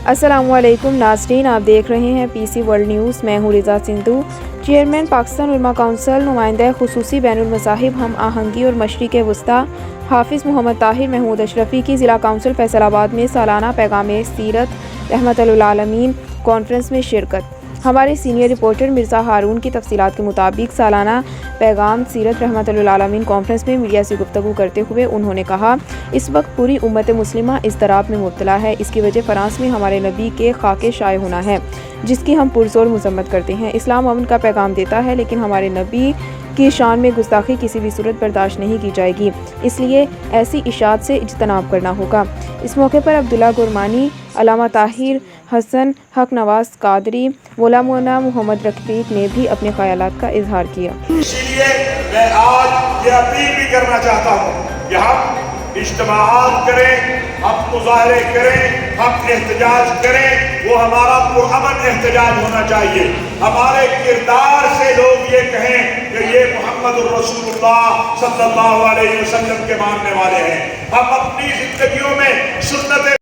अस्सलामुअलैकुम नाज़रीन, आप देख रहे हैं PC वर्ल्ड न्यूज़। मैं हूँ रिज़ा सिंधु। चेयरमैन पाकिस्तान उलमा काउंसिल, नुमाइंदा खुसूसी बैनुल मज़ाहिब हम आहंगी और मशरिक़ वस्ता हाफिज़ मोहम्मद ताहिर महमूद अशरफी की ज़िला काउंसिल फैसलाबाद में सालाना पैगाम सीरत रहमतुल आलमीन कॉन्फ्रेंस में शिरकत। हमारे सीनियर रिपोर्टर मिर्ज़ा हारून की तफसीलात के मुताबिक सालाना पैगाम सीरत रहमतुल आलमीन कॉन्फ्रेंस में मीडिया से गुफ्तगू करते हुए उन्होंने कहा, इस वक्त पूरी उम्मत मुस्लिमा इज़्तिराब में मुब्तला है। इसकी वजह फ्रांस में हमारे नबी के खाके शाये होना है, जिसकी हम पुरज़ोर मज़म्मत करते हैं। इस्लाम अमन का पैगाम देता है, लेकिन हमारे नबी की शान में गुस्ताखी किसी भी सूरत बर्दाश्त नहीं की जाएगी, इसलिए ऐसी इशात से इज्तनाब करना होगा। इस मौके पर अब्दुल्ला गुरमानी, अल्लामा ताहिर हसन, हक नवाज कादरी, मौलाना मोहम्मद रफीक ने भी अपने ख्यालात का इजहार किया। इसीलिए मैं आज ये अपील भी करना चाहता हूँ कि हम इज्तिमाआत करें, हम मुज़ाहरे करें, हम एहतजाज करें, वो हमारा पुरअमन एहतजाज होना चाहिए। हमारे किरदार से लोग ये कहें कि ये मोहम्मद रसूलुल्लाह सल्लल्लाहु अलैहि वसल्लम के मानने वाले हैं। हम अपनी जिंदगियों में सुन्नत